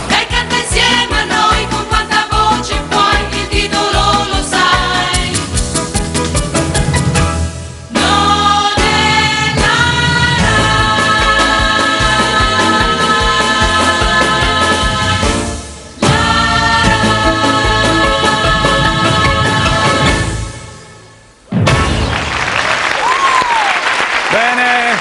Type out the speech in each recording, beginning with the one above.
Dai, canta insieme a noi con quanta voce puoi, il titolo lo sai. Non è la Bene,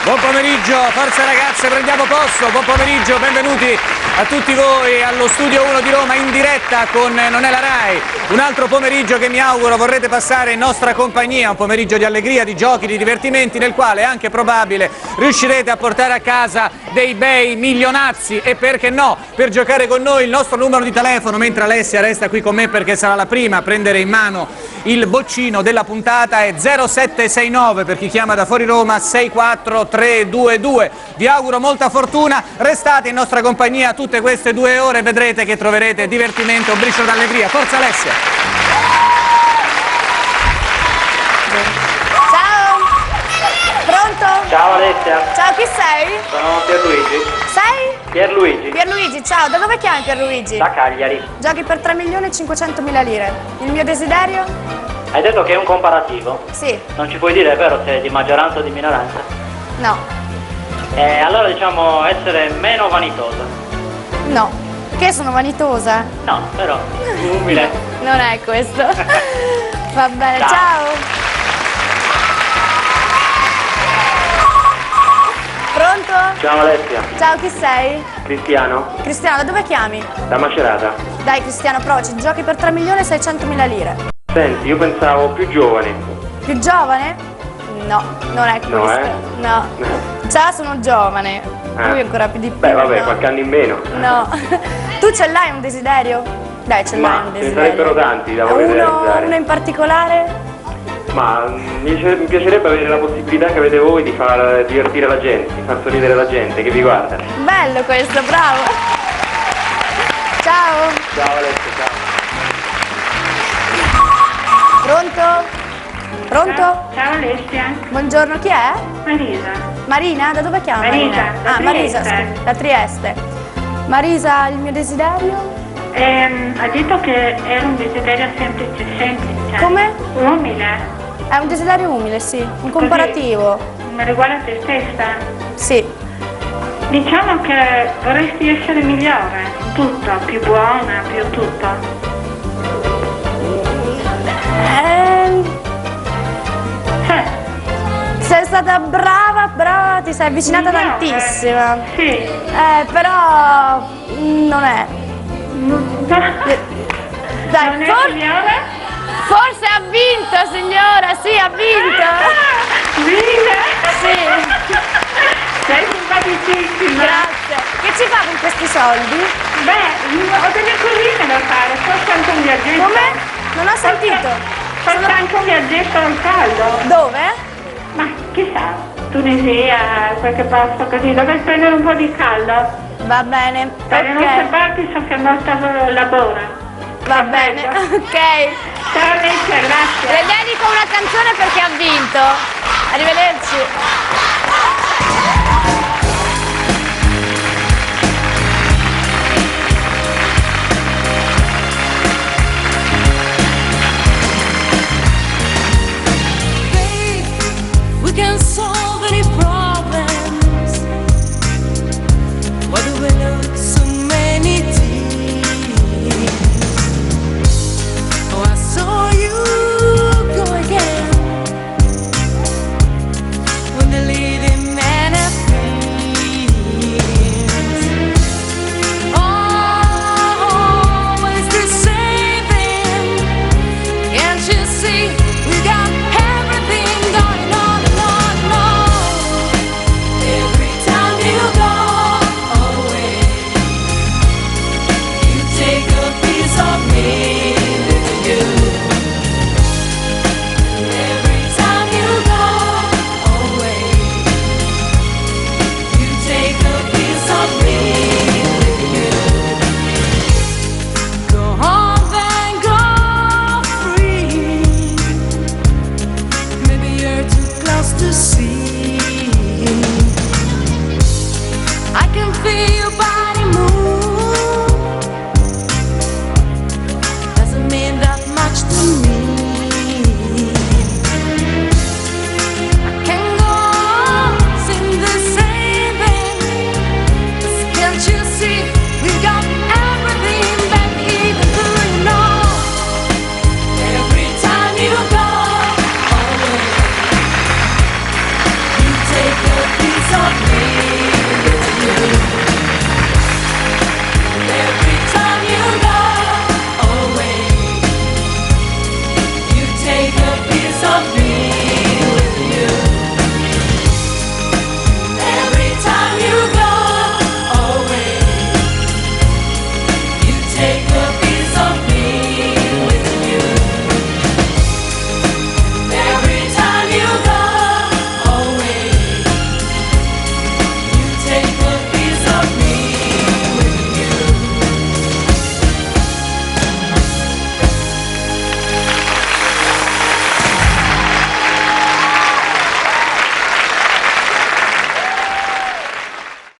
buon pomeriggio, forza ragazze, prendiamo posto, buon pomeriggio, benvenuti a tutti voi allo Studio 1 di Roma in diretta con Non è la Rai, un altro pomeriggio che mi auguro vorrete passare in nostra compagnia, un pomeriggio di allegria, di giochi, di divertimenti, nel quale è anche probabile riuscirete a portare a casa dei bei milionazzi e perché no, per giocare con noi il nostro numero di telefono, mentre Alessia resta qui con me perché sarà la prima a prendere in mano il boccino della puntata, è 0769 per chi chiama da fuori Roma, 64322. Vi auguro molta fortuna, restate in nostra compagnia tutte queste 2 ore, vedrete che troverete divertimento, un briciolo d'allegria. Forza Alessia! Ciao! Pronto? Ciao Alessia, Ciao, chi sei? sono Pierluigi. Sei? Pierluigi, Pierluigi, ciao, da dove chiami Pierluigi? da Cagliari. Giochi per 3.500.000 lire. Il mio desiderio? Hai detto che è un comparativo? Sì, Non ci puoi dire, vero, se è di maggioranza o di minoranza? no, Allora diciamo essere meno vanitosa. no. Che sono vanitosa? No, però umile. Non è questo. Va bene, Ciao. ciao. Pronto? Ciao Alessia, Ciao, chi sei? Cristiano, Cristiano, da dove chiami? da Macerata. Dai Cristiano, provaci, giochi per 3.600.000 lire. Senti, io pensavo più giovani. Più giovane? No, non è questo. No, No. Già sono giovane. Lui ancora più di più. Beh, vabbè, no. qualche anno in meno. No. Tu ce l'hai un desiderio? Dai, ce l'hai Ma un ce ne desiderio. sarebbero tanti da voler realizzare. Uno in particolare? Ma mi piacerebbe avere la possibilità che avete voi di far divertire la gente, di far sorridere la gente che vi guarda. Bello questo, bravo. Ciao. Ciao Alessia, ciao. Pronto? Pronto? Ciao Alessia, Buongiorno, chi è? Marisa. Marina? Da dove chiama? Marisa, da Marisa, Trieste. scusa, da Trieste. Marisa, il mio desiderio? Ha detto che era un desiderio semplice, Come? umile, È un desiderio umile, sì. Un comparativo. ma riguarda te stessa. Sì. Diciamo che vorresti essere migliore, in tutto, più buona, più tutto. Sei stata brava, ti sei avvicinata Migliore. tantissimo. Sì. Però non è. Dai, Non è migliore? forse ha vinto, signora, sì, ha vinto. Mille! Sì, Sei simpaticissima. grazie. Che ci fa con questi soldi? Beh, ho delle cosine da fare, forse anche un viaggetto. Come? Non ho sentito. Forse anche un viaggetto al caldo. Dove? Ma chissà, Tunisia, qualche posto così, dove prendere un po' di caldo. Va bene, Per le nostre ok. parti so che il nostro lavoro. Va bene, ok. Ciao Alessia, grazie. Le dedico una canzone perché ha vinto. Arrivederci. We can solve any problems. Why do we lose so many tears? Oh, I saw you go again when the be you by